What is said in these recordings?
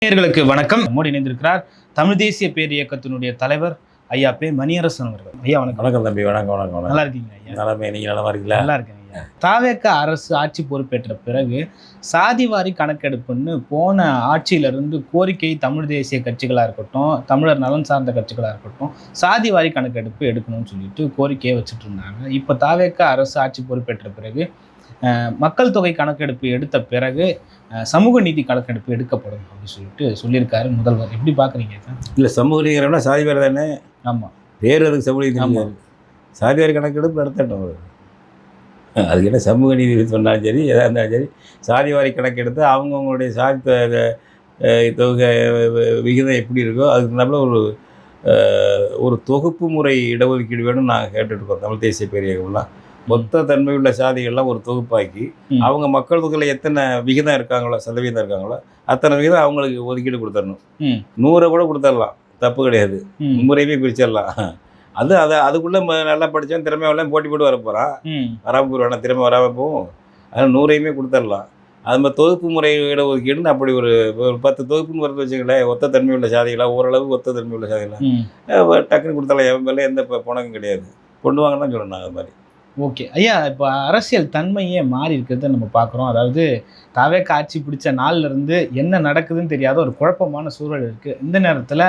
நேயர்களுக்கு வணக்கம். மோடி இணைந்திருக்கிறார் தமிழ் தேசிய பேர் இயக்கத்தினுடைய தலைவர் ஐயா பே மணியரசன் அவர்கள். ஐயா வணக்கம். வணக்கம் தம்பி. வணக்கம். நல்லா இருக்கீங்க ஐயா? நலமே. நீங்க நலமா இருக்கீங்களா? நல்லா இருக்கேன் ஐயா. தாவேக அரசு ஆட்சி பொறுப்பேற்ற பிறகு சாதிவாரி கணக்கெடுப்புன்னு போன ஆட்சியிலிருந்து கோரிக்கை தமிழ் தேசிய கட்சிகளாக இருக்கட்டும், தமிழர் நலன் சார்ந்த கட்சிகளாக இருக்கட்டும், சாதிவாரி கணக்கெடுப்பு எடுக்கணும்னு சொல்லிட்டு கோரிக்கையை வச்சுட்டு இருந்தாங்க. இப்போ தாவேக அரசு ஆட்சி பொறுப்பேற்ற பிறகு மக்கள் தொகை கணக்கெடுப்பு எடுத்த பிறகு சமூக நீதி கணக்கெடுப்பு எடுக்கப்படும் அப்படின்னு சொல்லிட்டு சொல்லியிருக்காரு முதல்வர். எப்படி பார்க்குறீங்க? இல்லை, சமூக நீதினா சாதி வேறு தானே. ஆமாம், வேறு அதுக்கு சமூக நீதி. சாதி வேறு கணக்கெடுப்பு நடத்தட்டும். அதுக்கு என்ன சமூக நீதி சொன்னாலும் சரி, எதாக இருந்தாலும் சரி, சாதி வாரி கணக்கெடுத்து அவங்கவுங்களுடைய சாதி தொகை விகிதம் எப்படி இருக்கோ அதுக்கு நல்ல ஒரு தொகுப்பு முறை இடஒதுக்கீடு வேணும்னு நாங்கள் கேட்டுட்ருக்கோம். தமிழ் தேசிய பேரியக்கம்லாம் மொத்த தன்மை உள்ள சாதிகள்லாம் ஒரு தொகுப்பாக்கி அவங்க மக்கள் தொகையில் எத்தனை விகிதம் இருக்காங்களோ, சதவீதம் இருக்காங்களோ அத்தனை விகிதம் அவங்களுக்கு ஒதுக்கீடு கொடுத்துடணும். 100 கூட கொடுத்துடலாம், தப்பு கிடையாது. முறையுமே பிரிச்சிடலாம். அதுக்குள்ளே நல்லா படித்தவன் திறமையெல்லாம் போட்டி போட்டு வர போகிறான். வராமல் போயிடுவானா? திறமை வராமல் போகும். அதனால் 100ஐயுமே கொடுத்துடலாம். அது மாதிரி தொகுப்பு முறை இடஒதுக்கீடுன்னு அப்படி ஒரு 10 தொகுப்புன்னு வரது வச்சுங்களேன். ஒத்த தன்மை உள்ள சாதிகளாக, ஓரளவு ஒத்த தன்மை உள்ள சாதிகளாக டக்குன்னு கொடுத்தாலாம். எவன் மேலே எந்த பணக்கும் கிடையாது. கொண்டு வாங்கன்னு சொல்லணும். அது மாதிரி ஓகே ஐயா. இப்போ அரசியல் தன்மையே மாறி இருக்கிறத நம்ம பார்க்குறோம். அதாவது தாவேக ஆட்சி பிடிச்ச நாள்லேருந்து என்ன நடக்குதுன்னு தெரியாத ஒரு குழப்பமான சூழல் இருக்குது. இந்த நேரத்தில்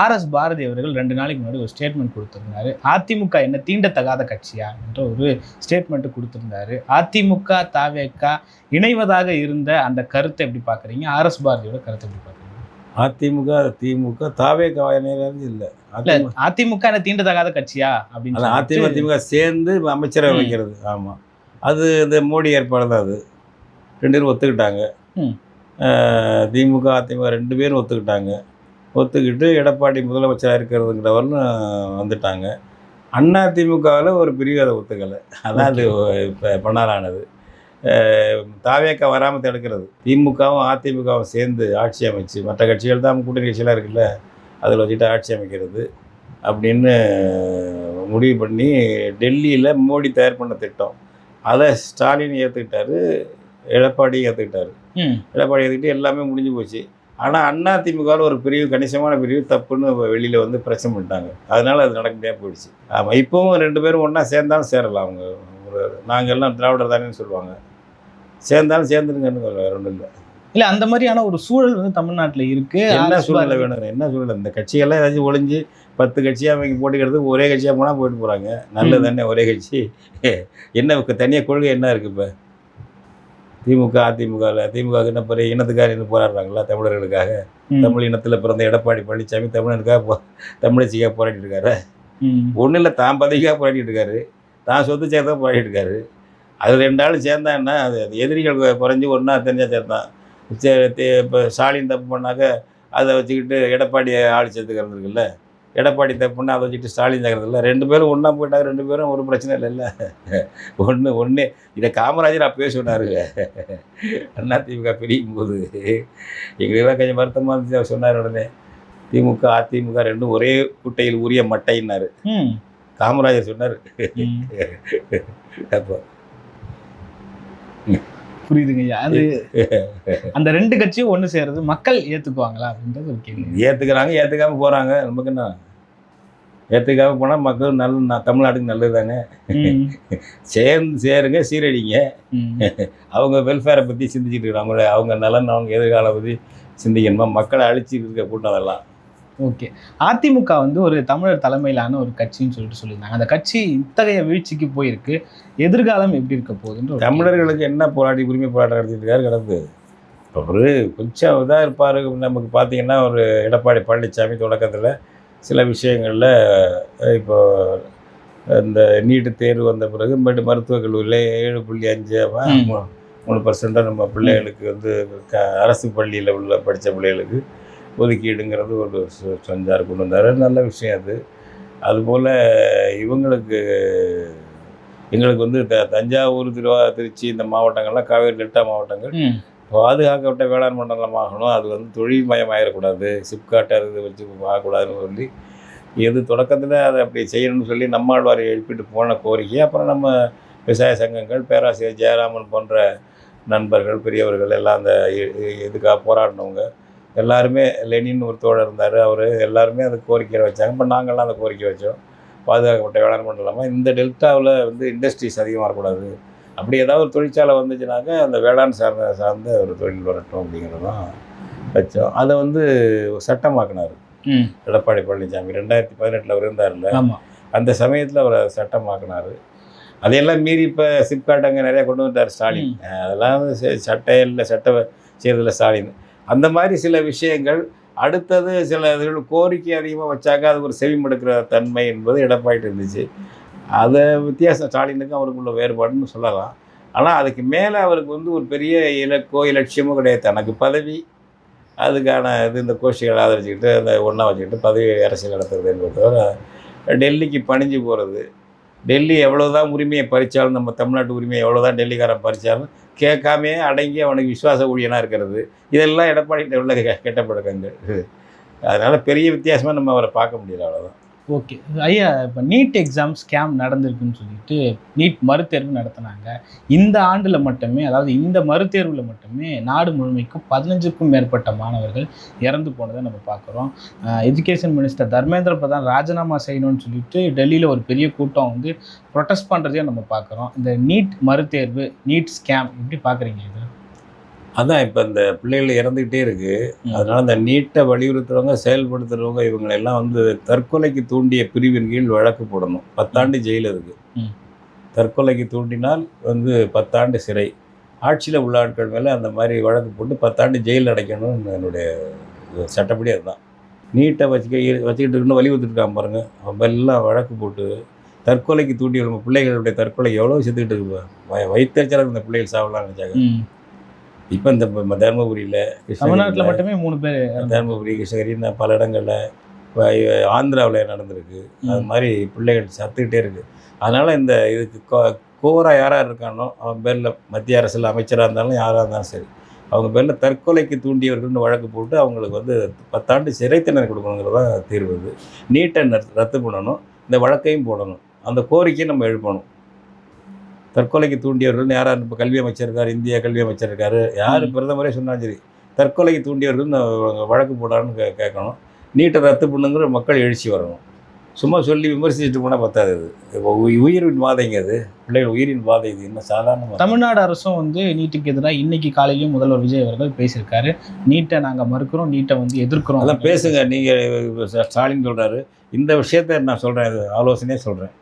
ஆர்எஸ் பாரதி அவர்கள் 2 நாளைக்கு முன்னாடி ஒரு ஸ்டேட்மெண்ட் கொடுத்துருந்தாரு. அதிமுக என்ன தீண்டத்தகாத கட்சியா என்ற ஒரு ஸ்டேட்மெண்ட்டு கொடுத்துருந்தாரு. அதிமுக தாவேக இணைவதாக இருந்த அந்த கருத்தை எப்படி பார்க்குறீங்க? ஆர்எஸ் பாரதியோட கருத்தை எப்படி பார்க்குறீங்க? அதிமுக திமுக தாவேக இல்லை. அதிமுக என்ன தீண்டத்தகாத கட்சியா அப்படின்னு அதிமுக திமுக சேர்ந்து அமைச்சரை வைக்கிறது. ஆமாம், அது இந்த மோடி ஏற்பாடு தான். அது 2 பேரும் ஒத்துக்கிட்டாங்க. திமுக அதிமுக 2 பேரும் ஒத்துக்கிட்டு எடப்பாடி முதலமைச்சராக இருக்கிறதுங்கிறவர்னு வந்துட்டாங்க. அதிமுகவில் ஒரு பிரிவு அதை ஒத்துக்கலை. அதான் அது இப்போ பண்ணாலானது. தாவேக வராமல் தடுக்கிறது. திமுகவும் அதிமுகவும் சேர்ந்து ஆட்சி அமைச்சு, மற்ற கட்சிகள் தான் கூட்டணி கட்சியெல்லாம் இருக்குல்ல, அதில் வச்சுட்டு ஆட்சி அமைக்கிறது அப்படின்னு முடிவு பண்ணி டெல்லியில் மோடி தயார் பண்ண திட்டம். அதை ஸ்டாலின் ஏற்றுக்கிட்டாரு, எடப்பாடி ஏற்றுக்கிட்டாரு. எடப்பாடி ஏற்றுக்கிட்டு எல்லாமே முடிஞ்சு போச்சு. ஆனால் அதிமுகவில் ஒரு பிரிவு, கணிசமான பிரிவு தப்புன்னு வெளியில் வந்து பிரச்சனை பண்ணிட்டாங்க. அதனால் அது நடக்க முடியாமல் போயிடுச்சு. ஆமாம், இப்போவும் 2 பேரும் ஒன்றா சேர்ந்தாலும் சேரலாம். அவங்க நாங்கள் எல்லாம் திராவிடர் தானேன்னு சொல்லுவாங்க. சேர்ந்தாலும் சேர்ந்துருங்கன்னு வேறு ஒன்றும் இல்லை. அந்த மாதிரியான ஒரு சூழல் வந்து தமிழ்நாட்டில் இருக்குது. என்ன சூழ்நிலை வேணும்? என்ன சூழ்நிலை? இந்த கட்சிகள்லாம் ஏதாச்சும் ஒழிஞ்சு 10 கட்சியாக அவங்க போட்டிக்கிறதுக்கு ஒரே கட்சியாக போனால் போயிட்டு போகிறாங்க. நல்லது தானே ஒரே கட்சி. என்ன தனியாக கொள்கை என்ன இருக்குது? இப்போ திமுக அதிமுகவில் திமுக என்ன பெரிய இனத்துக்காக என்ன போராடுறாங்களா? தமிழர்களுக்காக. தமிழ் இனத்தில் பிறந்த எடப்பாடி பழனிசாமி தமிழனுக்காக தமிழச்சிக்காக போராடிட்டு இருக்காரு. ஒன்றும் இல்லை, தான் பதவிக்காக போராடிட்டு இருக்காரு, தான் சொத்து சேர்த்தான் போராடிட்டு இருக்காரு. அது 2 ஆளும் சேர்ந்தான்னா அது எதிரிகள் குறைஞ்சி ஒன்றா தெரிஞ்சால் சேர்த்தான். இப்போ ஸ்டாலின் தப்பு பண்ணாக்க அதை வச்சுக்கிட்டு எடப்பாடி ஆள் சேர்த்துக்கிறதுக்குல்ல, எடப்பாடி தப்பு பண்ணால் அதை வச்சுக்கிட்டு ஸ்டாலின் சேர்க்கறதில்ல. 2 பேரும் ஒன்றா போயிட்டாங்க. 2 பேரும் ஒரு பிரச்சனை இல்லைல்ல. ஒன்று இதை காமராஜர் அப்பவே சொன்னாருங்க. அதிமுக பிரியும் போது எங்களுக்கெல்லாம் கொஞ்சம் வருத்தமாக இருந்துச்சு. சொன்னார் உடனே, திமுக அதிமுக 2 ஒரே குட்டையில் உரிய மட்டைன்னாரு. காமராஜர் சொன்னார். அப்போ புரியுதுங்கய்யா. அது அந்த 2 கட்சியும் ஒன்று சேர்றது மக்கள் ஏற்றுக்குவாங்களா அப்படின்றது ஒரு கேள்வி. ஏற்றுக்கிறாங்க, ஏற்றுக்காமல் போகிறாங்க. நமக்கு என்ன? ஏற்றுக்காமல் போனால் மக்கள் தமிழ்நாட்டுக்கு நல்லது தாங்க. சேருங்க, சீரடிங்க. அவங்க வெல்ஃபேரை பற்றி சிந்திச்சுட்டு இருக்கிறாங்க. அவங்க நலன், அவங்க எதிர்காலம் பற்றி சிந்திக்கணுமா? மக்களை அழிச்சிட்டு இருக்க கூட்டம் அதெல்லாம். ஓகே, அதிமுக வந்து ஒரு தமிழர் தலைமையிலான ஒரு கட்சின்னு சொல்லியிருந்தாங்க. அந்த கட்சி இத்தகைய வீழ்ச்சிக்கு போயிருக்கு. எதிர்காலம் எப்படி இருக்க போகுதுன்னு தமிழர்களுக்கு என்ன உரிமை போராட்டம் நடத்திட்டு இருக்காரு கிடந்து. இப்போ ஒரு கொஞ்சம் இதாக இருப்பார். நமக்கு பார்த்தீங்கன்னா ஒரு எடப்பாடி பழனிசாமி தொடக்கத்தில் சில விஷயங்களில், இப்போ இந்த நீட்டு தேர்வு வந்த பிறகு மருத்துவக் கல்லூரியில் 7.5 3% நம்ம பிள்ளைகளுக்கு வந்து அரசு பள்ளியில் உள்ள படித்த பிள்ளைகளுக்கு ஒதுக்கீடுங்கிறது ஒரு செஞ்சார், கொண்டு வந்தார். நல்ல விஷயம் அது. அதுபோல் எங்களுக்கு வந்து தஞ்சாவூர், திருச்சி இந்த மாவட்டங்கள்லாம் காவேரி டெல்டா மாவட்டங்கள் பாதுகாக்கப்பட்ட வேளாண் மண்டலமாகணும். அது வந்து தொழில் மயமாயிடக்கூடாது, சிப்காட் அது வச்சு ஆகக்கூடாதுன்னு சொல்லி எது தொடக்கத்தில் அதை அப்படி செய்யணும்னு சொல்லி நம்மாழ்வார் எழுப்பிட்டு போன கோரிக்கை. அப்புறம் நம்ம விவசாய சங்கங்கள், பேராசிரியர் ஜெயராமன் போன்ற நண்பர்கள், பெரியவர்கள் எல்லாம் அந்த இதுக்காக போராடினவங்க எல்லாருமே லெனின் ஒரு தோழர் இருந்தார், அவர் எல்லாருமே அந்த கோரிக்கையை வச்சாங்க. இப்போ நாங்கள்லாம் அந்த கோரிக்கை வச்சோம். பாதுகாக்கப்பட்ட வேளாண் மண்டலம் இல்லாமல் இந்த டெல்டாவில் வந்து இண்டஸ்ட்ரீஸ் அதிகமாக இருக்கக்கூடாது, அப்படி ஏதாவது ஒரு தொழிற்சாலை வந்துச்சுனாக்க அந்த வேளாண் சார்ந்த ஒரு தொழில் வரட்டும் அப்படிங்கிறது தான் வச்சோம். அதை வந்து சட்டமாக்குனார் எடப்பாடி பழனிசாமி. 2018 அவர் இருந்தார்ல, அந்த சமயத்தில் அவர் சட்டமாக்குனார். அதையெல்லாம் மீறி இப்போ சிப்காட் அங்கே நிறையா கொண்டு வந்துட்டார் ஸ்டாலின். அதெல்லாம் சட்ட செய்யறதில்ல ஸ்டாலின். அந்த மாதிரி சில விஷயங்கள். அடுத்தது சில இதுகள் கோரிக்கை அதிகமாக வச்சாக்க அது ஒரு செவிமடுக்கிற தன்மை என்பது எடப்பாடிட்டு இருந்துச்சு. அதை வித்தியாசம் ஸ்டாலினுக்கும் அவருக்குள்ள வேறுபாடுன்னு சொல்லலாம். ஆனால் அதுக்கு மேலே அவருக்கு வந்து ஒரு பெரிய இலக்கோ இலட்சியமோ கிடையாது. தனக்கு பதவி, அதுக்கான இந்த கோஷ்டிகளை ஆதரிச்சுக்கிட்டு அந்த ஒன்றா வச்சுக்கிட்டு பதவி அரசியல் நடத்துறது என்பதை தவிர டெல்லிக்கு பணிஞ்சு போகிறது. டெல்லி எவ்வளோ தான் உரிமையை பறித்தாலும், நம்ம தமிழ்நாட்டு உரிமையை எவ்வளோ தான் டெல்லிக்காரன் பறித்தாலும் கேட்காமே அடங்கி அவனுக்கு விசுவாச ஊழியனாக இருக்கிறது, இதெல்லாம் எடப்பாடிகிட்ட உள்ள கெட்ட பழக்கங்கள். அதனால் பெரிய வித்தியாசமாக நம்ம அவரை பார்க்க முடியல, அவ்வளோதான். ஓகே ஐயா, இப்போ நீட் எக்ஸாம் ஸ்கேம் நடந்திருக்குன்னு சொல்லிட்டு நீட் மறுதேர்வு நடத்தினாங்க. இந்த ஆண்டில் மட்டுமே, அதாவது இந்த மறுதேர்வில் மட்டுமே நாடு முழுமைக்கும் 15க்கும் மேற்பட்ட மாணவர்கள் இறந்து போனதை நம்ம பார்க்குறோம். எஜுகேஷன் மினிஸ்டர் தர்மேந்திர பிரதான் ராஜினாமா செய்யணும்னு சொல்லிட்டு டெல்லியில் ஒரு பெரிய கூட்டம் வந்து ப்ரொட்டஸ்ட் பண்ணுறதையும் நம்ம பார்க்குறோம். இந்த நீட் மறுதேர்வு, நீட் ஸ்கேம் எப்படி பார்க்குறீங்க இது? அதான் இப்போ இந்த பிள்ளைகள் இறந்துக்கிட்டே இருக்குது. அதனால் இந்த நீட்டை வலியுறுத்துறவங்க, செயல்படுத்துகிறவங்க இவங்களெல்லாம் வந்து தற்கொலைக்கு தூண்டிய பிரிவின் கீழ் வழக்கு போடணும். 10 ஆண்டு ஜெயில் இருக்குது. தற்கொலைக்கு தூண்டினால் வந்து 10 ஆண்டு சிறை. ஆட்சியில் உள்ள ஆட்கள் மேலே அந்த மாதிரி வழக்கு போட்டு 10 ஆண்டு ஜெயில் அடைக்கணும்னு என்னுடைய சட்டப்படி அதுதான். நீட்டை வச்சுக்கிட்டு இருக்குன்னு வலியுறுத்திருக்கான் பாருங்கள். அவன் எல்லாம் வழக்கு போட்டு தற்கொலைக்கு தூண்டி நம்ம பிள்ளைகளுடைய தற்கொலை எவ்வளோ செத்துக்கிட்டு இருக்கு. வயிற்றுச்சலாக இந்த பிள்ளைகள் சாவலாம் நினச்சாங்க. இப்போ இந்த தருமபுரியில், தமிழ்நாட்டில் மட்டுமே 3 பேர், தருமபுரி, கிருஷ்ணகிரி, பல இடங்களில், ஆந்திராவில் நடந்திருக்கு. அது மாதிரி பிள்ளைகள் சத்துக்கிட்டே இருக்குது. அதனால் இந்த இதுக்கு கோவராக யாராக இருக்கானோ அவன் பேரில் மத்திய அரசில் அமைச்சராக இருந்தாலும் யாராக இருந்தாலும் சரி, அவங்க பேரில் தற்கொலைக்கு தூண்டியவர்கள்னு வழக்கு போட்டு அவங்களுக்கு வந்து 10 ஆண்டு சிறை தண்டனை கொடுக்கணுங்கிறது தான் தீர்வு. நீட்டை ரத்து பண்ணணும், இந்த வழக்கையும் போடணும், அந்த கோரிக்கையை நம்ம எழுப்பணும். தற்கொலைக்கு தூண்டியவர்கள்னு யாரார் இப்போ கல்வி அமைச்சர் இருக்கார், இந்திய கல்வி அமைச்சர் இருக்கார், யார் பிரதமரே சொன்னாலும் சரி தற்கொலைக்கு தூண்டியவர்கள்னு வழக்கு போடான்னு கேட்கணும். நீட்டை ரத்து பண்ணுங்கிற மக்கள் எழுச்சி வரணும். சும்மா சொல்லி விமர்சிச்சுட்டு போனால் பத்தாது. இப்போ உயிரின் வாதைங்க, அது பிள்ளைகள் உயிரின் வாதை. இது இன்னும் சாதாரணமாக தமிழ்நாடு அரசும் வந்து நீட்டுக்கு எதிராக இன்னைக்கு காலையிலையும் முதல்வர் விஜய் அவர்கள் பேசியிருக்காரு. நீட்டை நாங்கள் மறுக்கிறோம், நீட்டை வந்து எதிர்க்கிறோம். அதான் பேசுங்க. நீங்கள் ஸ்டாலின் சொல்கிறாரு, இந்த விஷயத்த நான் சொல்கிறேன், இது ஆலோசனையே சொல்கிறேன்.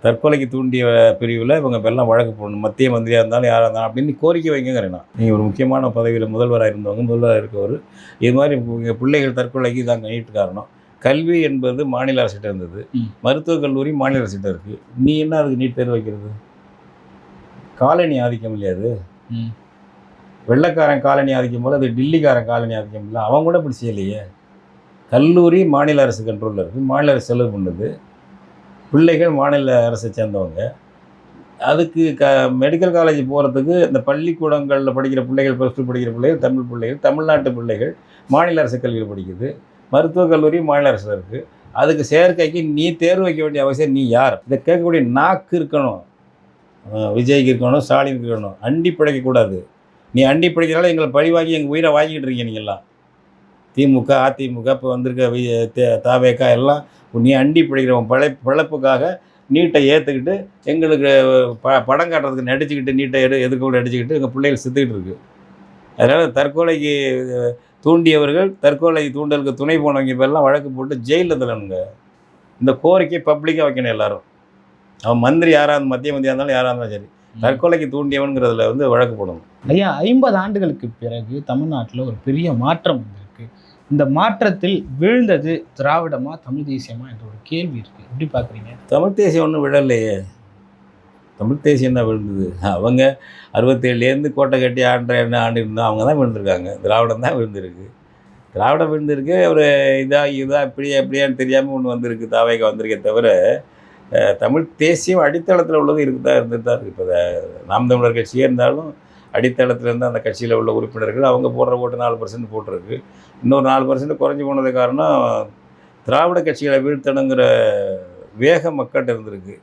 தற்கொலைக்கு தூண்டிய பிரிவில் இவங்க எல்லாம் வழக்கு போடணும், மத்திய மந்திரியாக இருந்தாலும் யாராக இருந்தாலும் அப்படின்னு கோரிக்கை வைங்கிறேன் நான். நீங்கள் ஒரு முக்கியமான பதவியில் முதல்வராக இருந்தவங்க, முதல்வராக இருக்கவர், இது மாதிரி பிள்ளைகள் தற்கொலைக்கு தாங்க நீட்டு காரணம். கல்வி என்பது மாநில அரசிட்ட இருந்தது, மருத்துவக் கல்லூரி மாநில அரசிட்ட இருக்குது. நீ என்ன அதுக்கு நீட் தேர்வு வைக்கிறது? காலனி ஆதிக்கம் இல்லையா அது? வெள்ளைக்காரன் காலனி ஆதிக்கம் போல் அது டில்லிக்காரன் காலனி ஆதிக்கம் இல்லை. அவங்க கூட இப்படி செய்யலையே. கல்லூரி மாநில அரசு கண்ட்ரோலில் இருக்குது, மாநில அரசு செலவு பண்ணுது, பிள்ளைகள் மாநில அரசை சேர்ந்தவங்க. அதுக்கு மெடிக்கல் காலேஜ் போகிறதுக்கு இந்த பள்ளிக்கூடங்களில் படிக்கிற பிள்ளைகள், +2 படிக்கிற பிள்ளைகள், தமிழ் பிள்ளைகள், தமிழ்நாட்டு பிள்ளைகள் மாநில அரசு கல்வியில் படிக்குது. மருத்துவக் கல்லூரி மாநில அரசில் இருக்குது. அதுக்கு சேர்க்கைக்கு நீ தேர்வு வைக்க வேண்டிய அவசியம் நீ யார்? இதை கேட்கக்கூடிய நாக்கு இருக்கணும், விஜய்க்கு இருக்கணும், ஸ்டாலினுக்கு இருக்கணும். அண்டி பிழைக்கக்கூடாது. நீ அண்டி பிழைக்கிறனால எங்களை பழிவாங்கி எங்கள் உயிரை வாங்கிக்கிட்டு இருக்கீங்க. நீங்கள்லாம் திமுக, அதிமுக, இப்போ வந்திருக்க தாவேக்கா எல்லாம் நீ அண்டி பிடிக்கிறவன் பிழைப்புக்காக நீட்டை ஏற்றுக்கிட்டு எங்களுக்கு படம் காட்டுறதுக்கு நடிச்சுக்கிட்டு நீட்டை எதுக்கு அடிச்சுக்கிட்டு எங்கள் பிள்ளைகள் செத்துக்கிட்டு இருக்குது. அதனால் தற்கொலைக்கு தூண்டியவர்கள், தற்கொலை தூண்டலுக்கு துணை போனவங்க பேரெல்லாம் வழக்கு போட்டு ஜெயிலில் தள்ளணுங்க. இந்த கோரிக்கை பப்ளிக்காக வைக்கணும் எல்லாரும். அவன் மந்திரி யாராக இருந்தாலும், மத்திய மந்திரியாக இருந்தாலும் யாராக இருந்தாலும் சரி, தற்கொலைக்கு தூண்டியவனுங்கிறதுல வந்து வழக்கு போடணும். ஐயா, 50 ஆண்டுகளுக்கு பிறகு தமிழ்நாட்டில் ஒரு பெரிய மாற்றம் வந்திருக்கு. இந்த மாற்றத்தில் விழுந்தது திராவிடமா தமிழ் தேசியமா என்ற ஒரு கேள்வி இருக்குது. எப்படி பார்க்குறீங்க? தமிழ் தேசியம் ஒன்றும் விழலையே. தமிழ் தேசியம் என்ன விழுந்தது? அவங்க 67லேருந்து கோட்டை கட்டி என்ன ஆண்டு இருந்தால் அவங்க தான் விழுந்திருக்காங்க. திராவிடம் தான் விழுந்திருக்கு. திராவிடம் விழுந்திருக்கு. ஒரு இதாக எப்படியான்னு தெரியாமல் ஒன்று வந்திருக்கு, தாவேக்கா வந்திருக்கே தவிர தமிழ் தேசியம் அடித்தளத்தில் உள்ளது இருந்துட்டு தான் இருக்குது. இப்போ நாம் தமிழர் கட்சியே இருந்தாலும் அடித்தளத்தில் இருந்து அந்த கட்சியில் உள்ள உறுப்பினர்கள் அவங்க போடுற ஓட்டு 4% போட்டிருக்கு. இன்னொரு 4% குறைஞ்சி போனது காரணம் திராவிட கட்சிகளை வீழ்த்தணுங்கிற வேகம் மக்கள்கிட்ட இருந்திருக்கு.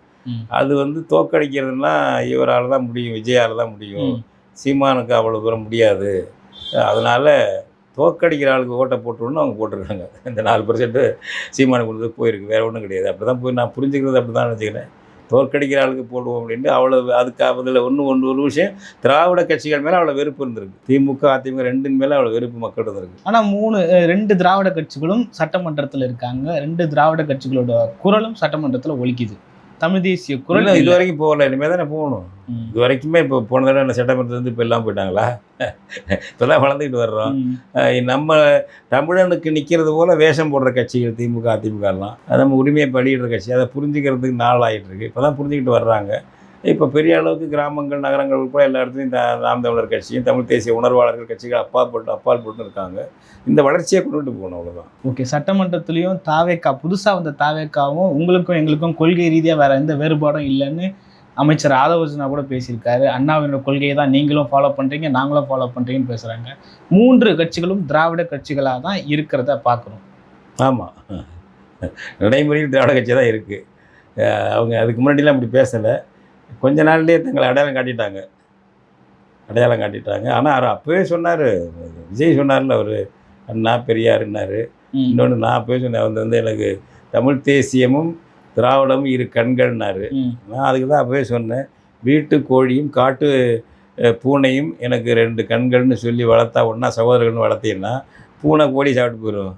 அது வந்து தோக்கடிக்கிறதுனா இவரால் தான் முடியும், விஜயால் தான் முடியும், சீமானுக்கு அவ்வளோ தூரம் முடியாது. அதனால் தோக்கடிக்கிற ஆளுக்கு ஓட்டை போட்டுருன்னு அவங்க போட்டிருக்காங்க. இந்த 4% சீமானுக்கு கொண்டு போயிருக்கு, வேறு ஒன்றும் கிடையாது. அப்படி தான் போய் நான் புரிஞ்சுக்கிறது அப்படி தான் நினச்சிக்கிறேன். தோற்கடிக்கிற ஆளுக்கு போடுவோம் அப்படின்ட்டு அவ்வளோ அதுக்கு அதில் ஒரு விஷயம், திராவிட கட்சிகள் மேலே அவ்வளோ வெறுப்பு இருந்திருக்கு. திமுக அதிமுக ரெண்டின் மேலே அவ்வளோ வெறுப்பு மக்கள் இருந்திருக்கு. ஆனால் 2 திராவிட கட்சிகளும் சட்டமன்றத்தில் இருக்காங்க. 2 திராவிட கட்சிகளோட குரலும் சட்டமன்றத்தில் ஒலிக்குது. தமிழ் தேசிய குரல் இது வரைக்கும் போகல, இனிமேல் தானே போகணும். இது வரைக்குமே இப்போ போன தடவை என்ன சட்டமன்றத்துலேருந்து இப்போ எல்லாம் போயிட்டாங்களா? இப்போ தான் வளர்ந்துக்கிட்டு வர்றோம். நம்ம தமிழனுக்கு நிற்கிறது போல் வேஷம் போடுற கட்சிகள் திமுக அதிமுகலாம், அது நம்ம உரிமையை பலியிடுற கட்சி. அதை புரிஞ்சுக்கிறதுக்கு நாள் ஆகிட்டு இருக்கு. இப்போ தான் புரிஞ்சுக்கிட்டு வர்றாங்க. இப்போ பெரிய அளவுக்கு கிராமங்கள் நகரங்கள் கூட எல்லா இடத்துலையும் நாம் தமிழர் கட்சியும் தமிழ் தேசிய உணர்வாளர்கள் கட்சிகள் அப்பால் போட்டு இருக்காங்க. இந்த வளர்ச்சியை கொண்டுட்டு போகணும், அவ்வளோதான். ஓகே. சட்டமன்றத்துலேயும் தாவேக்கா, புதுசாக வந்த தாவேக்காவும் உங்களுக்கும் எங்களுக்கும் கொள்கை ரீதியாக வேறு எந்த வேறுபாடும் இல்லைன்னு அமைச்சர் ஆதவர்ஜனா கூட பேசியிருக்காரு. அண்ணாவினோட கொள்கையை தான் நீங்களும் ஃபாலோ பண்ணுறீங்க, நாங்களும் ஃபாலோ பண்ணுறீங்கன்னு பேசுகிறாங்க. 3 கட்சிகளும் திராவிட கட்சிகளாக தான் இருக்கிறத பார்க்குறோம். ஆமாம், நடைமுறையில் திராவிட கட்சி தான் இருக்குது. அவங்க அதுக்கு முன்னாடிலாம் அப்படி பேசலை. கொஞ்ச நாள்லேயே தங்களை அடையாளம் காட்டிட்டாங்க. ஆனால் அவர் அப்போவே சொன்னார், விஜய் சொன்னார்ல, அவர் அண்ணா பெரியாருன்னாரு. இன்னொன்று நான் அப்போவே சொன்னேன், அவர் வந்து எனக்கு தமிழ் தேசியமும் திராவிடமும் 2 கண்கள்னாரு. நான் அதுக்கு தான் அப்போவே சொன்னேன், வீட்டு கோழியும் காட்டு பூனையும் எனக்கு 2 கண்கள்னு சொல்லி வளர்த்தா ஒன்றா சகோதரர்கள்னு வளர்த்தீங்கன்னா பூனை கோழி சாப்பிட்டு போயிடும்.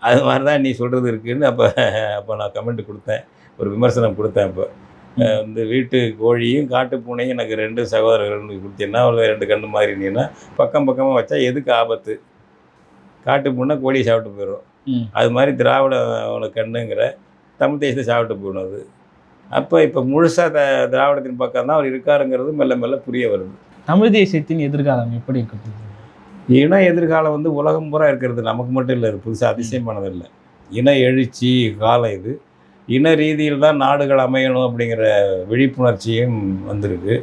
அது மாதிரி தான் நீ சொல்கிறது இருக்குதுன்னு அப்போ நான் கமெண்ட் கொடுத்தேன், ஒரு விமர்சனம் கொடுத்தேன். அப்போ வந்து வீட்டு கோழியும் காட்டு பூனையும் எனக்கு 2 சகோதரர்கள்னு கொடுத்தீங்கன்னா ஒரு 2 கண்ணு மாதிரி இருந்தீங்கன்னா பக்கம் பக்கமாக வச்சா எதுக்கு ஆபத்து? காட்டு பூனை கோழியை சாப்பிட்டு போயிடும். அது மாதிரி திராவிட உனக்கு கண்ணுங்கிற தமிழ் தேசத்தை சாப்பிட்டு போகணும். அது அப்போ இப்போ முழுசாக திராவிடத்தின் பக்கம் தான் அவர் இருக்காருங்கிறது மெல்ல மெல்ல புரிய வருது. தமிழ் தேசியத்தின் எதிர்காலம் எப்படி இருக்குது? இன எதிர்காலம் வந்து உலகம் பூரா இருக்கிறது, நமக்கு மட்டும் இல்லை, புதுசாக அதிசயமானது இல்லை. இன எழுச்சி காலம் இது. இன ரீதியில் தான் நாடுகள் அமையணும் அப்படிங்கிற விழிப்புணர்ச்சியும் வந்திருக்கு.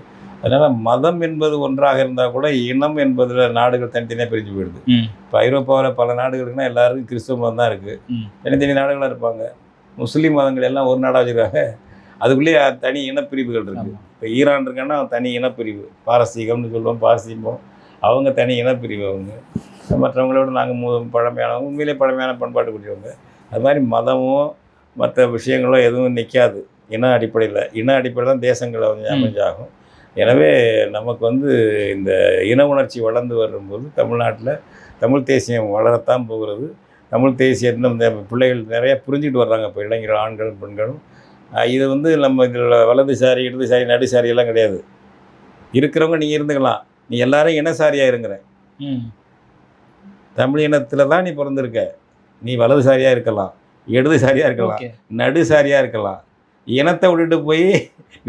அதனால் மதம் என்பது ஒன்றாக இருந்தால் கூட இனம் என்பதில் நாடுகள் தனித்தனியாக பிரிஞ்சு போயிடுது. இப்போ ஐரோப்பாவில் பல நாடுகளுக்குன்னா எல்லாருக்கும் கிறிஸ்துவ மதம் தான் இருக்குது, தனித்தனி நாடுகளாக இருப்பாங்க. முஸ்லீம் மதங்கள் எல்லாம் ஒரு நாடாக வச்சுருக்காங்க, அதுக்குள்ளேயே தனி இனப்பிரிவுகள் இருக்குது. இப்போ ஈரான் இருக்கான்னா தனி இனப்பிரிவு, பாரசீகம்னு சொல்லுவோம், பாரசீகம், அவங்க தனி இனப்பிரிவு. அவங்க மற்றவங்களோட நாங்கள் பழமையானவங்க, உண்மையிலே பழமையான பண்பாட்டு கூடியவங்க. அது மாதிரி மதமும் மற்ற விஷயங்களும் எதுவும் நிற்காது. இன அடிப்படையில் தான் தேசங்களை வந்து அமைஞ்சாகும். எனவே நமக்கு வந்து இந்த இன உணர்ச்சி வளர்ந்து வரும்போது தமிழ்நாட்டில் தமிழ் தேசியம் வளரத்தான் போகிறது. தமிழ் தேசியத்தில் இந்த பிள்ளைகள் நிறையா புரிஞ்சுக்கிட்டு வர்றாங்க. இப்போ இளைஞர்கள், ஆண்களும் பெண்களும். இது வந்து நம்ம இதில் வலதுசாரி இடதுசாரி நடுசாரி எல்லாம் கிடையாது. இருக்கிறவங்க நீங்கள் இருந்துக்கலாம், நீ எல்லாரும் இனசாரியாக இருங்கிற. தமிழ் இனத்தில் தான் நீ பிறந்திருக்க, நீ வலதுசாரியாக இருக்கலாம், இடதுசாரியாக இருக்கலாம், நடுசாரியாக இருக்கலாம். இனத்தை விட்டுட்டு போய்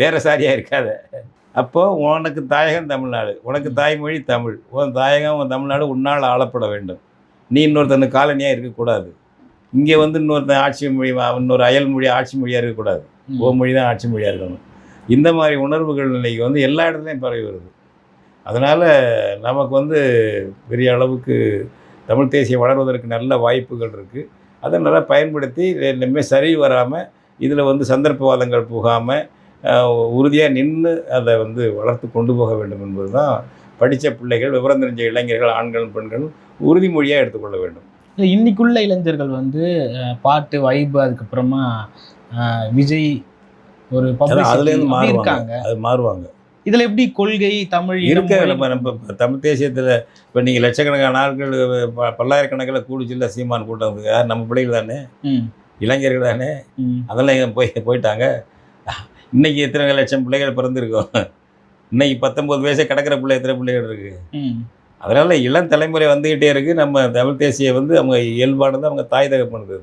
வேறு சாரியாக இருக்காத. அப்போது உனக்கு தாயகம் தமிழ்நாடு, உனக்கு தாய்மொழி தமிழ், உன் தாயகம் உன் தமிழ்நாடு உன்னால் ஆளப்பட வேண்டும். நீ இன்னொருத்தனுக்கு காலனியாக இருக்கக்கூடாது. இங்கே வந்து இன்னொருத்தன் ஆட்சி மொழி, இன்னொரு அயல் மொழி ஆட்சி மொழியாக இருக்கக்கூடாது. ஓ மொழி தான் ஆட்சி மொழியாக இருக்கணும். இந்த மாதிரி உணர்வுகள் நிலைக்கு வந்து எல்லா இடத்துலையும் பரவி வருது. அதனால் நமக்கு வந்து பெரிய அளவுக்கு தமிழ் தேசியம் வளர்வதற்கு நல்ல வாய்ப்புகள் இருக்குது. அதை நல்லா பயன்படுத்தி இனிமேல் சரி வராமல், இதில் வந்து சந்தர்ப்பவாதங்கள் போகாமல் உறுதியாக நின்று அதை வந்து வளர்த்து கொண்டு போக வேண்டும் என்பது தான் படித்த பிள்ளைகள், விவரம் தெரிஞ்ச இளைஞர்கள், ஆண்களும் பெண்களும் உறுதிமொழியாக எடுத்துக்கொள்ள வேண்டும். இன்னைக்குள்ள இளைஞர்கள் வந்து பாட்டு வைப்பு, அதுக்கப்புறமா விஜய் ஒரு அதுலேருந்து மாறுவாங்க. அது மாறுவாங்க. இதில் எப்படி கொள்கை தமிழ் இருக்க நம்ம தமிழ் தேசியத்தில் இப்போ நீங்கள் லட்சக்கணக்கான ஆட்கள் பல்லாயிரக்கணக்கில் கூடிச்சில்ல சீமான் கூட்டம், யார் நம்ம பிள்ளைகள் தானே, இளைஞர்கள் தானே. அதெல்லாம் எங்கே போயிட்டாங்க. இன்றைக்கி எத்தனை லட்சம் பிள்ளைகள் பிறந்திருக்கோம். இன்றைக்கி 19 வயசே கிடக்கிற எத்தனை பிள்ளைகள் இருக்குது. அதனால் இளம் தலைமுறை வந்துக்கிட்டே இருக்குது. நம்ம தமிழ் தேசியம் வந்து அவங்க இயல்பானது, அவங்க தாய் தகப்பனது.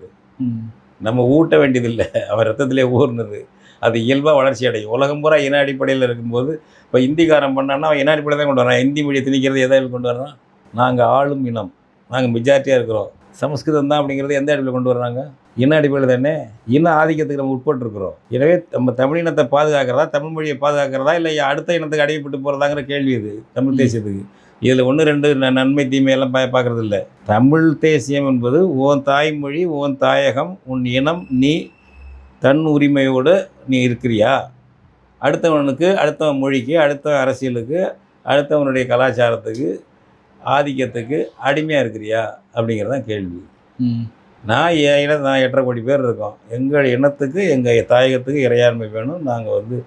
நம்ம ஊட்ட வேண்டியதில்லை, அவன் ரத்தத்திலே ஊர்னது. அது இயல்பாக வளர்ச்சி அடையும். உலகம் பூரா இன அடிப்படையில் இருக்கும்போது இப்போ இந்திக்காரன் பண்ணான்னா அவன் இன அடிப்படையில் தான் கொண்டு வரான். ஹிந்தி மொழியை திணிக்கிறது எதாவது கொண்டு வரான். நாங்கள் ஆளும் இனம், நாங்கள் மெஜாரிட்டியாக இருக்கிறோம், சமஸ்கிருதம் தான் அப்படிங்கிறது எந்த அடிப்படையில் கொண்டு வர்றாங்க? இன அடிப்படையில் தானே. இன ஆதிக்கத்துக்கு நம்ம உட்பட்டுருக்குறோம். எனவே நம்ம தமிழ் இனத்தை பாதுகாக்கிறதா, தமிழ் மொழியை பாதுகாக்கிறதா, இல்லை அடுத்த இனத்துக்கு அடிமைப்பட்டு போகிறதாங்கிற கேள்வி இது தமிழ் தேசியத்துக்கு. இதில் 1 2 நன்மை தீமையெல்லாம் பார்க்குறது இல்லை. தமிழ் தேசியம் என்பது உன் தாய்மொழி, உன் தாயகம், உன் இனம், நீ தன் உரிமையோடு நீ இருக்கிறியா? அடுத்தவனுக்கு, அடுத்தவன் மொழிக்கு, அடுத்த அரசியலுக்கு, அடுத்தவனுடைய கலாச்சாரத்துக்கு ஆதிக்கத்துக்கு அடிமையாக இருக்கிறியா அப்படிங்கிறதான் கேள்வி. ம். நான் என் இனம் நான் 8.5 கோடி பேர் இருக்கோம். எங்கள் இனத்துக்கு எங்கள் தாயகத்துக்கு இறையாண்மை வேணும். நாங்கள் வந்து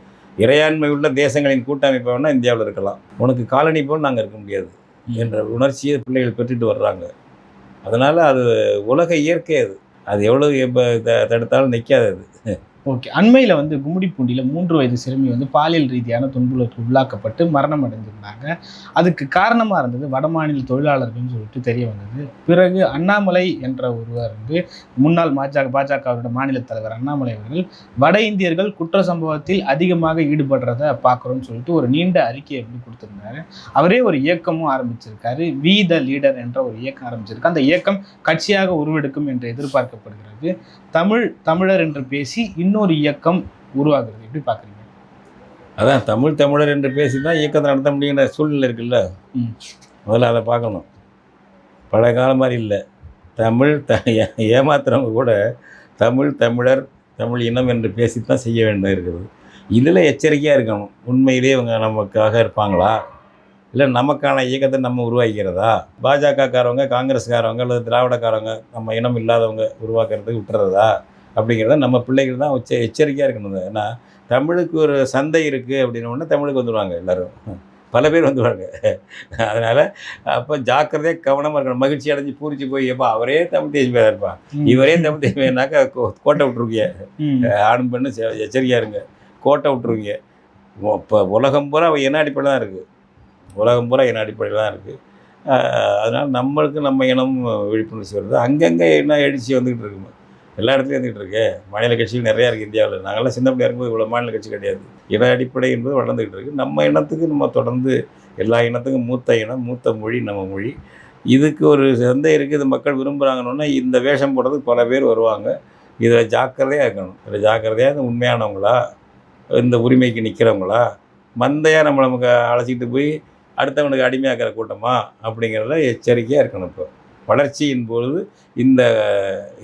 இறையாண்மை உள்ள தேசங்களின் கூட்டமைப்பு வேணால் இந்தியாவில் இருக்கலாம். உனக்கு காலனி போல் நாங்கள் இருக்க முடியாது என்ற உணர்ச்சியை பிள்ளைகள் பெற்றுட்டு வர்றாங்க. அதனால் அது உலக இயற்கை. அது எவ்வளோ இப்போ தடுத்தாலும் நிற்காது அது. ஓகே. அண்மையில் வந்து கும்மிடிப்பூண்டியில் 3 வயது சிறுமி வந்து பாலியல் ரீதியான துன்புறுத்தலுக்கு உள்ளாக்கப்பட்டு மரணம் அடைஞ்சிருந்தாங்க. அதுக்கு காரணமாக இருந்தது வடமாநில தொழிலாளர்கள்னு சொல்லிட்டு தெரிய வந்தது. பிறகு அண்ணாமலை என்ற ஒருவர் வந்து முன்னாள் பாஜகவோட மாநில தலைவர் அண்ணாமலை அவர்கள் வட இந்தியர்கள் குற்ற சம்பவத்தில் அதிகமாக ஈடுபடுறத பார்க்குறோன்னு சொல்லிட்டு ஒரு நீண்ட அறிக்கையை வந்து கொடுத்துருந்தாரு. அவரே ஒரு இயக்கமும் ஆரம்பிச்சிருக்காரு. வி த லீடர் என்ற ஒரு இயக்கம் ஆரம்பிச்சிருக்கு. அந்த இயக்கம் கட்சியாக உருவெடுக்கும் என்று எதிர்பார்க்கப்படுகிறது. தமிழர் என்று பேசி இன்னொரு இயக்கம் உருவாகிறது. எப்படி பார்க்குறீங்க? அதான் தமிழர் என்று பேசி தான் இயக்கத்தை நடத்த முடியுங்கிற சூழ்நிலை இருக்குல்ல. முதல்ல அதை பார்க்கணும். பழைய காலம் மாதிரி இல்லை. ஏமாத்துறவங்க கூட தமிழர் தமிழ் இனம் என்று பேசி தான் செய்ய வேண்டியது இருக்குது. இதில் எச்சரிக்கையாக இருக்கணும். உண்மையிலே இவங்க நமக்காக இருப்பாங்களா, இல்லை நமக்கான இயக்கத்தை நம்ம உருவாக்கிறதா? பாஜகக்காரவங்க, காங்கிரஸ்காரவங்க அல்லது திராவிடக்காரவங்க நம்ம இனம் இல்லாதவங்க உருவாக்குறதுக்கு விட்டுறதா அப்படிங்கிறத நம்ம பிள்ளைகள் தான் எச்சரிக்கையாக இருக்கணும். ஏன்னா தமிழுக்கு ஒரு சந்தை இருக்குது அப்படின்னோடனே தமிழுக்கு வந்துடுவாங்க எல்லோரும், பல பேர் வந்துடுவாங்க. அதனால் அப்போ ஜாக்கிரதையாக கவனமாக இருக்கணும். மகிழ்ச்சி அடைஞ்சு பூரிச்சு போய் எப்போ அவரே தமிழ் தேசியமாக இருப்பான், இவரே தமிழ் தேசியமானாக்கா கோட்டை விட்டுருவீங்க. ஆணும் பெண்ணு எச்சரிக்கையாக இருங்க, கோட்டை விட்டுருவீங்க. இப்போ உலகம் பூரா என்ன அடிப்படையில் தான் இருக்குது. அதனால் நம்மளுக்கு நம்ம இனம் விழிப்புணர்ச்சி வருது. அங்கங்கே என்ன எழுச்சி வந்துக்கிட்டு இருக்குமா, எல்லா இடத்துலையும் வந்துக்கிட்டு இருக்கு. மாநில கட்சிகள் நிறையா இருக்குது இந்தியாவில். நாங்கள்லாம் சின்ன பிள்ளையா இருக்கும்போது இவ்வளோ மாநில கட்சி கிடையாது. இன அடிப்படை என்பது வளர்ந்துக்கிட்டு இருக்குது. நம்ம இனத்துக்கு நம்ம தொடர்ந்து எல்லா இனத்துக்கும் மூத்த இனம், மூத்த மொழி நம்ம மொழி. இதுக்கு ஒரு சந்தை இருக்குது, மக்கள் விரும்புகிறாங்கன்னு இந்த வேஷம் போடுறதுக்கு பல பேர் வருவாங்க. இதில் ஜாக்கிரதையாக இருக்கணும். இதில் ஜாக்கிரதையாக உண்மையானவங்களா, இந்த உரிமைக்கு நிற்கிறவங்களா, மந்தையாக நமக்கு அழைச்சிட்டு போய் அடுத்தவனுக்கு அடிமையாக்கிற கூட்டமா அப்படிங்கிறத எச்சரிக்கையாக இருக்கணும். இப்போ வளர்ச்சியின் பொழுது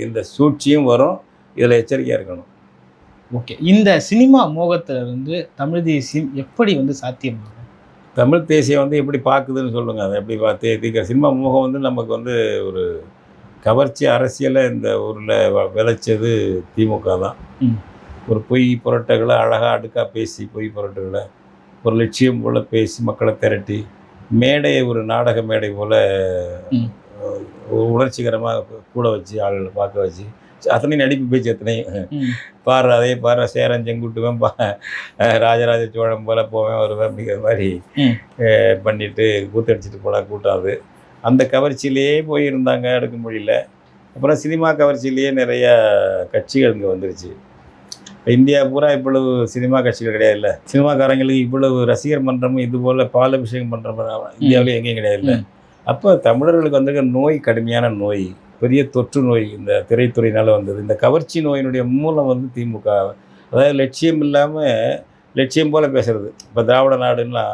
இந்த சூழ்ச்சியும் வரும். இதில் எச்சரிக்கையாக இருக்கணும். ஓகே. இந்த சினிமா மோகத்திலிருந்து தமிழ் தேசியம் எப்படி வந்து சாத்தியமாகும்? தமிழ் தேசியம் வந்து எப்படி பார்க்குதுன்னு சொல்லுங்கள். அதை எப்படி பார்த்து சினிமா மோகம் வந்து நமக்கு வந்து ஒரு கவர்ச்சி அரசியலை இந்த ஊரில் விளைச்சது திமுக தான். ஒரு பொய் புரட்டுகளை அழகாக அடுக்காக பேசி, பொய் புரட்டுகளை ஒரு லட்சியம் போல் பேசி மக்களை திரட்டி மேடையை ஒரு நாடக மேடை போல் உணர்ச்சிகரமாக கூட வச்சு ஆளுகளை பார்க்க வச்சு அத்தனையும் நடிப்பு பேச்சு அத்தனையும் பாரு, அதே பாரு சேரன் செங்குட்டுவேன் ராஜராஜ சோழன் போல் போவேன் வருவேன் அப்படிங்கிற மாதிரி பண்ணிட்டு கூத்தடிச்சிட்டு போனால் கூட்டம். அது அந்த கவர்ச்சியிலேயே போயிருந்தாங்க எடுக்க முடியல. அப்புறம் சினிமா கவர்ச்சியிலேயே நிறையா கட்சிகள் இங்கே வந்துருச்சு. இந்தியா பூரா இவ்வளவு சினிமா கட்சிகள் கிடையாது. இல்லை, சினிமாக்காரங்களுக்கு இவ்வளவு ரசிகர் மன்றமும் இது போல் பால் அபிஷேகம் பண்ணுற இந்தியாவிலே எங்கேயும் கிடையாது. இல்லை, அப்போ தமிழர்களுக்கு வந்திருக்க நோய் கடுமையான நோய், பெரிய தொற்று நோய் இந்த திரைத்துறையினால் வந்தது. இந்த கவர்ச்சி நோயினுடைய மூலம் வந்து திமுக. அதாவது லட்சியம் இல்லாமல் லட்சியம் போல் பேசுகிறது. இப்போ திராவிட நாடுன்னா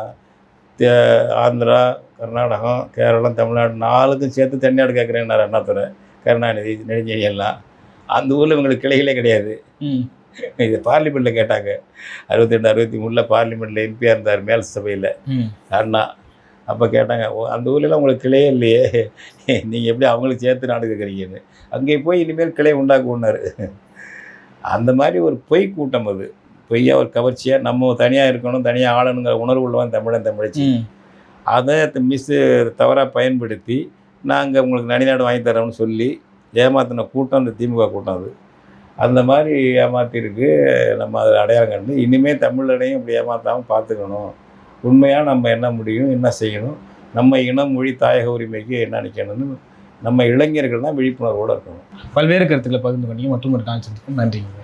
ஆந்திரா, கர்நாடகம், கேரளம், தமிழ்நாடு 4க்கும் சேர்த்து தனிநாடு கேட்குறேன்னாரு அண்ணாதுரை, கருணாநிதி, நெடுஞ்செழியன் எல்லாம். அந்த ஊரில் இவங்களுக்கு கிளைகளே கிடையாது. இது பார்லிமெண்ட்டில் கேட்டாங்க. 62, 63 பார்லிமெண்ட்டில் எம்பியாக இருந்தார் மேல் சபையில் அண்ணா. அப்போ கேட்டாங்க, அந்த ஊர்லலாம் உங்களுக்கு கிளையே இல்லையே, நீங்கள் எப்படி அவங்களுக்கு சேர்த்து நாடு கேட்குறீங்கன்னு. அங்கே போய் இனிமேல் கிளை உண்டாக்குனார். அந்த மாதிரி ஒரு பொய் கூட்டம். அது பொய்யா ஒரு கவர்ச்சியாக நம்ம தனியாக இருக்கணும், தனியாக ஆளணுங்கிற உணர்வு உள்ளவன் தமிழச்சி. அதை தவறாக பயன்படுத்தி நாங்கள் உங்களுக்கு நனிநாடு வாங்கி தரோம்னு சொல்லி ஏமாத்தின கூட்டம் அந்த திமுக கூட்டம். அது அந்த மாதிரி ஏமாற்றிருக்கு. நம்ம அதை அடையாளம் கண்டு இனிமேல் தமிழரையும் இப்படி ஏமாற்றாமல் பார்த்துக்கணும். உண்மையாக நம்ம என்ன முடியும், என்ன செய்யணும், நம்ம இனம் மொழி தாயக உரிமைக்கு என்ன நிற்கணும்னு நம்ம இளைஞர்கள் தான் விழிப்புணர்வோடு இருக்கணும். பல்வேறு கருத்துக்களை பகிர்ந்து கொண்டீங்க. மற்றும் ஒரு கான்செப்ட்டுக்கும் நன்றிங்க.